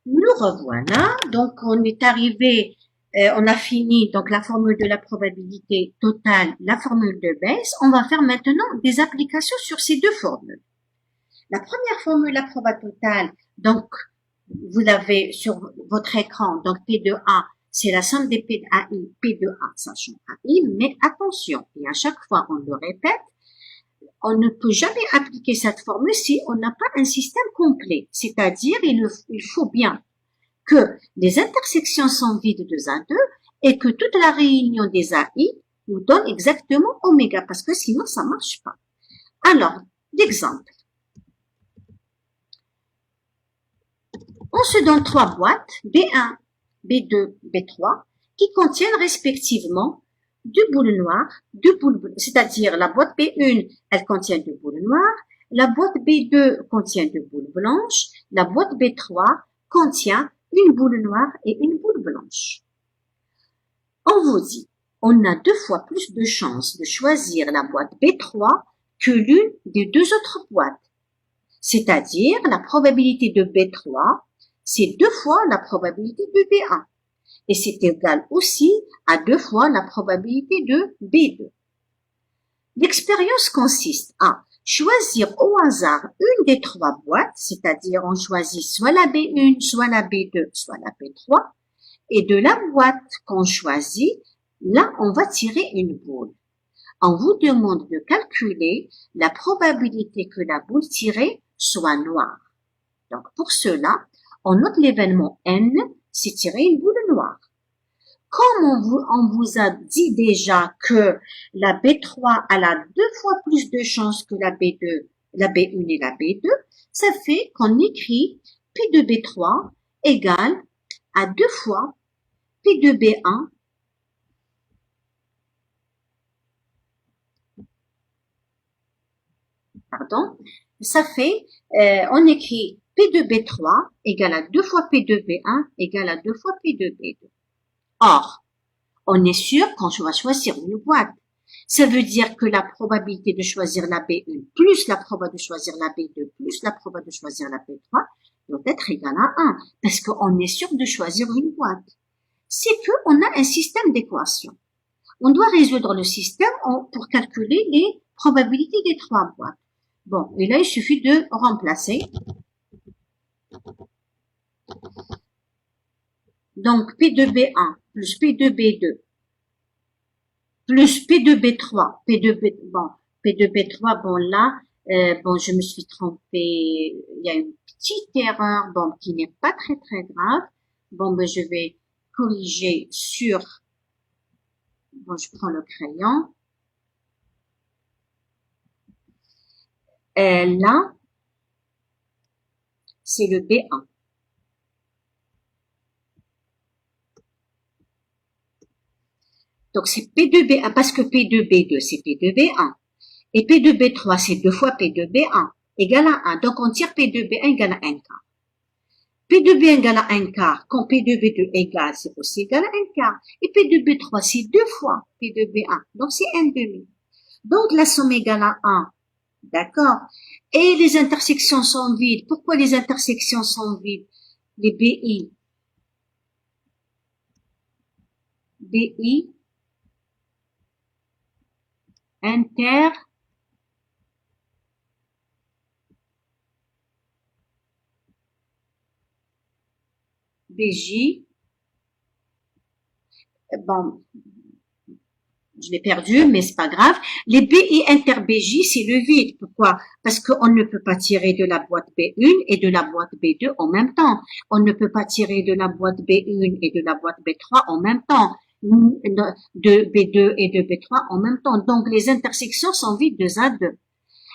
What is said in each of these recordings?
Nous revoilà. Donc, on est arrivé, on a fini donc la formule de la probabilité totale, la formule de Bayes. On va faire maintenant des applications sur ces deux formules. La première formule, la probabilité totale, donc vous l'avez sur votre écran, donc P de A, c'est la somme des P de AI, P de A, sachant AI, mais attention, et à chaque fois on le répète, on ne peut jamais appliquer cette formule si on n'a pas un système complet, c'est-à-dire il faut bien que les intersections sont vides de A2 et que toute la réunion des AI nous donne exactement oméga, parce que sinon ça marche pas. Alors, l'exemple. On se donne trois boîtes, B1, B2, B3, qui contiennent respectivement deux boules noires, c'est-à-dire la boîte B1, elle contient deux boules noires, la boîte B2 contient deux boules blanches, la boîte B3 contient une boule noire et une boule blanche. On vous dit, on a deux fois plus de chances de choisir la boîte B3 que l'une des deux autres boîtes. C'est-à-dire, la probabilité de B3, c'est deux fois la probabilité de B1. Et c'est égal aussi à deux fois la probabilité de B2. L'expérience consiste à choisir au hasard une des trois boîtes, c'est-à-dire on choisit soit la B1, soit la B2, soit la B3, et de la boîte qu'on choisit, là, on va tirer une boule. On vous demande de calculer la probabilité que la boule tirée soit noire. Donc, pour cela, on note l'événement N, c'est tirer une boule noire. Comme on vous a dit déjà que la B3 elle a deux fois plus de chances que la B2, la B1 et la B2, ça fait qu'on écrit P de B3 égale à deux fois P de B1 pardon, ça fait, on écrit P de B3 égale à 2 fois P de B1 égale à 2 fois P de B2. Or, on est sûr qu'on va choisir une boîte. Ça veut dire que la probabilité de choisir la B1 plus la probabilité de choisir la B2 plus la probabilité de choisir la B3 doit être égale à 1 parce qu'on est sûr de choisir une boîte. C'est qu'on a un système d'équations. On doit résoudre le système pour calculer les probabilités des trois boîtes. Bon, et là, il suffit de remplacer. Donc, P2B1 plus P2B2 plus P2B3, P2B3, bon là, bon, je me suis trompée, il y a une petite erreur, bon, qui n'est pas très très grave. Bon, ben, je vais corriger sur, bon, je prends le crayon. Là, c'est le B1. Donc, c'est P2B1, parce que P2B2, c'est P2B1. Et P2B3, c'est 2 fois P2B1, égale à 1. Donc, on tire P2B1 égale à 1 quart. P2B1 égale à 1 quart, quand P2B2 égale, c'est aussi égal à 1 quart. Et P2B3, c'est 2 fois P2B1, donc c'est 1 demi. Donc, la somme égale à 1. D'accord? Et les intersections sont vides. Pourquoi les intersections sont vides? Les BI, inter, BJ, bon, je l'ai perdu, mais c'est pas grave. Les BI inter BJ, c'est le vide. Pourquoi? Parce qu'on ne peut pas tirer de la boîte B1 et de la boîte B2 en même temps. On ne peut pas tirer de la boîte B1 et de la boîte B3 en même temps. De B2 et de B3 en même temps. Donc, les intersections sont vides de A2.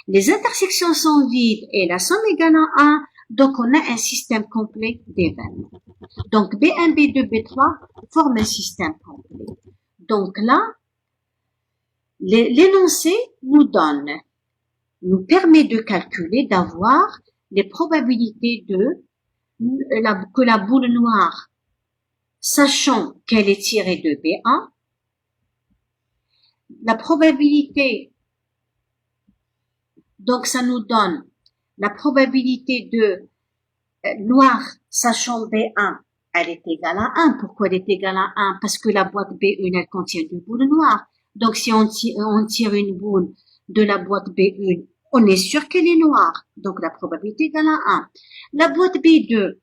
Les intersections sont vides et la somme égale à 1. Donc, on a un système complet d'événements. Donc, B1, B2, B3 forment un système complet. Donc là, l'énoncé nous permet de calculer, d'avoir les probabilités que la boule noire, sachant qu'elle est tirée de B1, la probabilité, donc ça nous donne la probabilité de noir, sachant B1, elle est égale à 1. Pourquoi elle est égale à 1? Parce que la boîte B1, elle contient deux boules noires. Donc, si on tire une boule de la boîte B1, on est sûr qu'elle est noire. Donc, la probabilité est égale à 1. La boîte B2,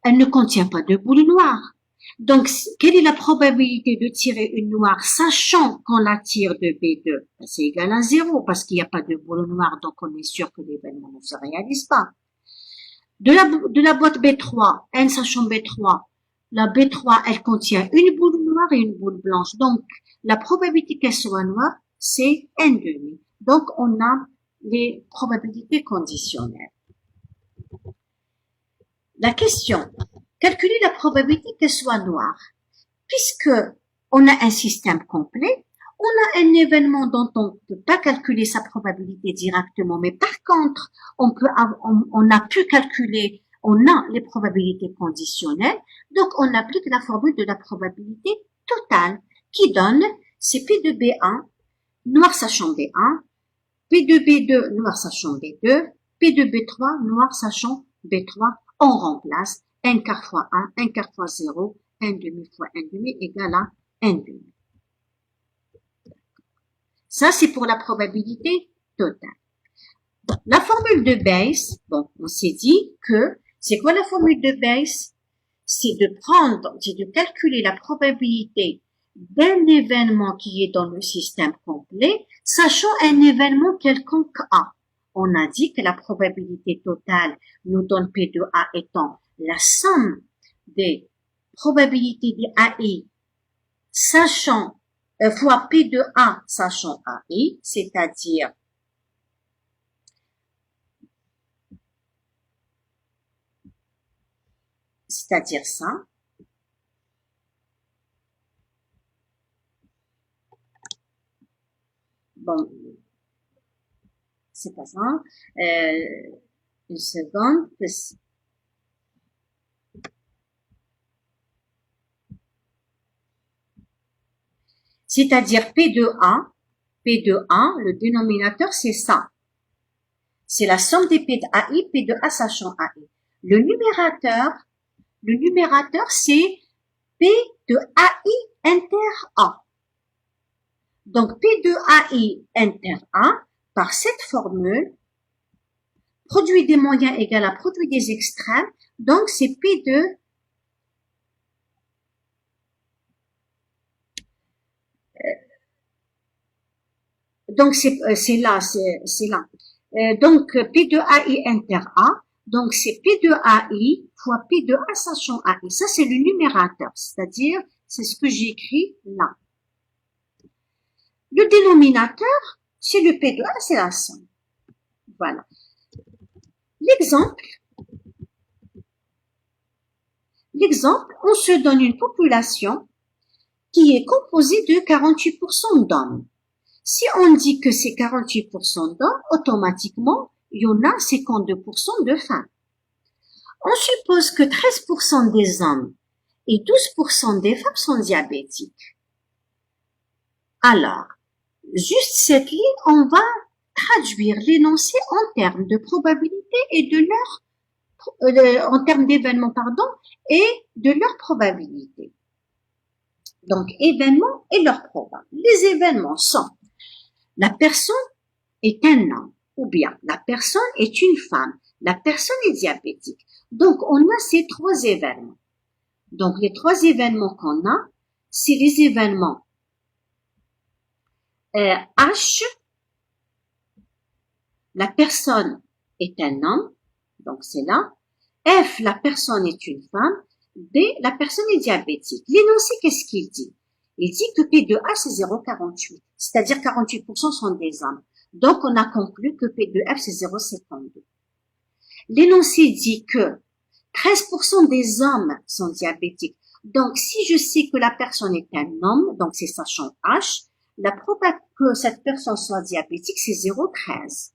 elle ne contient pas de boules noires. Donc, quelle est la probabilité de tirer une noire, sachant qu'on la tire de B2? C'est égal à 0, parce qu'il n'y a pas de boule noire, donc on est sûr que l'événement ne se réalise pas. De la boîte B3, n sachant B3, la B3, elle contient une boule noire et une boule blanche. Donc, la probabilité qu'elle soit noire, c'est n demi. Donc, on a les probabilités conditionnelles. La question, calculer la probabilité qu'elle soit noire. Puisque on a un système complet, on a un événement dont on ne peut pas calculer sa probabilité directement, mais par contre, on a pu calculer, on a les probabilités conditionnelles, donc on applique la formule de la probabilité totale qui donne c'est P de B1, noir sachant B1, P de B2, noir sachant B2, P de B3, noir sachant B3, on remplace n quart fois 1, n quart fois 0, n demi fois n demi égale à n demi. Ça, c'est pour la probabilité totale. Bon, la formule de Bayes, bon, on s'est dit que, c'est quoi la formule de Bayes? C'est de calculer la probabilité d'un événement qui est dans le système complet, sachant un événement quelconque A. On a dit que la probabilité totale nous donne P de A étant la somme des probabilités des AI, sachant, fois P de A, sachant AI, c'est-à-dire ça. Bon, c'est pas ça. Une seconde. C'est-à-dire P de A, le dénominateur, c'est ça. C'est la somme des P de AI, P de A sachant AI. Le numérateur, c'est P de AI inter A. Donc, P de AI inter A, par cette formule, produit des moyens égale à produit des extrêmes, donc c'est P de donc c'est là. Donc P de AI inter A, donc c'est P de AI fois P de A sachant AI. Ça c'est le numérateur, c'est-à-dire c'est ce que j'écris là. Le dénominateur, c'est le P de A, c'est la somme. Voilà. L'exemple, on se donne une population qui est composée de 48% d'hommes. Si on dit que c'est 48% d'hommes, automatiquement, il y en a 52% de femmes. On suppose que 13% des hommes et 12% des femmes sont diabétiques. Alors, juste cette ligne, on va traduire l'énoncé en termes de probabilité et de en termes d'événements, et de leur probabilité. Donc, événements et leur probabilité. Les événements sont la personne est un homme, ou bien la personne est une femme, la personne est diabétique. Donc, on a ces trois événements. Donc, les trois événements qu'on a, c'est les événements H, la personne est un homme, donc c'est là. F, la personne est une femme. B, la personne est diabétique. L'énoncé, qu'est-ce qu'il dit? Il dit que P de A, c'est 0,48. C'est-à-dire 48% sont des hommes. Donc, on a conclu que P de F, c'est 0,52. L'énoncé dit que 13% des hommes sont diabétiques. Donc, si je sais que la personne est un homme, donc c'est sachant H, la probabilité que cette personne soit diabétique, c'est 0,13.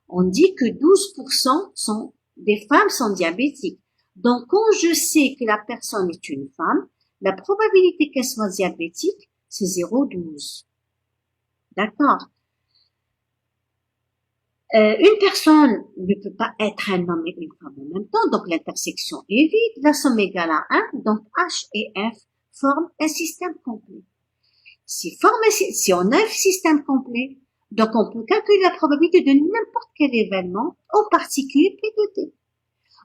On dit que 12% des femmes sont diabétiques. Donc, quand je sais que la personne est une femme, la probabilité qu'elle soit diabétique, c'est 0,12. D'accord? Une personne ne peut pas être un homme et une femme en même temps, donc l'intersection est vide, la somme égale à 1, donc H et F forment un système complet. Si on a un système complet, donc on peut calculer la probabilité de n'importe quel événement, en particulier P de D.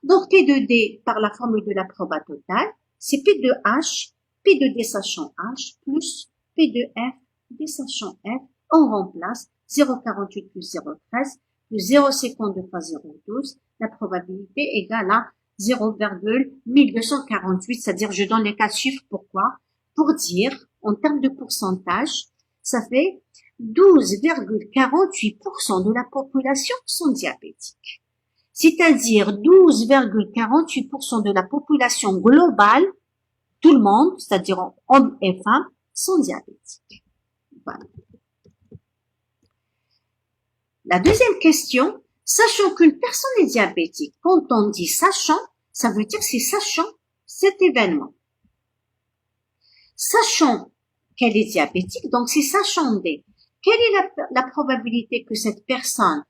Donc P de D, par la formule de la proba totale, c'est P de H, P de D sachant H, plus P de F, D sachant F, on remplace 0,48 plus 0,13, plus 0,52 fois 0,12, la probabilité égale à 0,1248, c'est-à-dire je donne les 4 chiffres, pourquoi? Pour dire, en termes de pourcentage, ça fait 12,48% de la population sont diabétiques. C'est-à-dire 12,48% de la population globale, tout le monde, c'est-à-dire hommes et femmes, sont diabétiques. Voilà. La deuxième question, sachant qu'une personne est diabétique, quand on dit sachant, ça veut dire c'est sachant cet événement. Sachant qu'elle est diabétique, donc c'est sachant D. Quelle est la probabilité que cette personne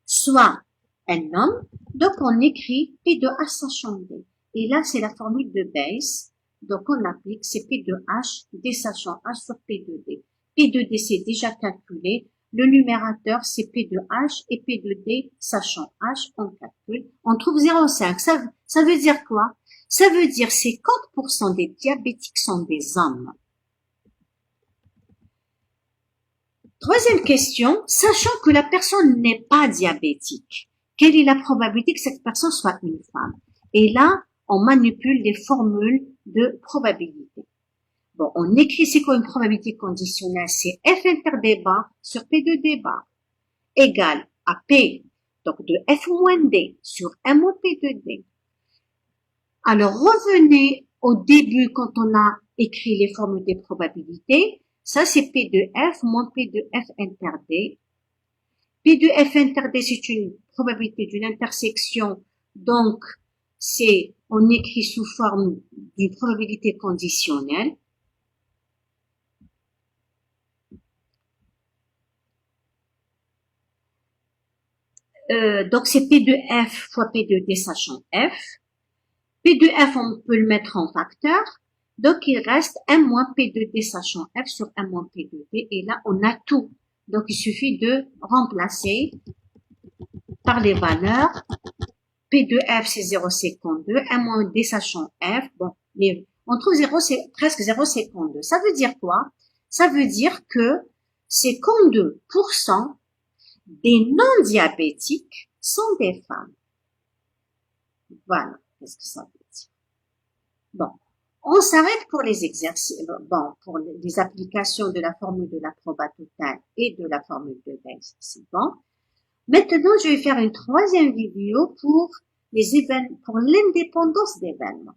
soit un homme? Donc on écrit P de H sachant D. Et là c'est la formule de Bayes. Donc on applique, c'est P de H, D sachant H sur P de D. P de D c'est déjà calculé. Le numérateur c'est P de H et P de D sachant H, on calcule. On trouve 0,5. Ça veut dire quoi? Ça veut dire 50% des diabétiques sont des hommes. Troisième question, sachant que la personne n'est pas diabétique, quelle est la probabilité que cette personne soit une femme? Et là, on manipule les formules de probabilité. Bon, on écrit c'est quoi une probabilité conditionnelle? C'est F inter D bar sur P de D bar égale à P, donc de F moins D sur M moins P de D. Alors, revenez au début quand on a écrit les formules des probabilités. Ça, c'est P de F moins P de F inter D. P de F inter D, c'est une probabilité d'une intersection. Donc, on écrit sous forme d'une probabilité conditionnelle. Donc, c'est P de F fois P de D sachant F. P de F, on peut le mettre en facteur. Donc, il reste 1 moins P de D sachant F sur 1 moins P de D. Et là, on a tout. Donc, il suffit de remplacer par les valeurs. P de F, c'est 0,52. 1 moins D sachant F. Bon, mais on trouve 0, c'est presque 0,52. Ça veut dire quoi? Ça veut dire que 52% des non-diabétiques sont des femmes. Voilà. Qu'est-ce que ça veut dire? Bon. On s'arrête pour les exercices, bon, pour les applications de la formule de la proba totale et de la formule de Bayes. C'est bon. Maintenant, je vais faire une troisième vidéo pour les événements, pour l'indépendance d'événements.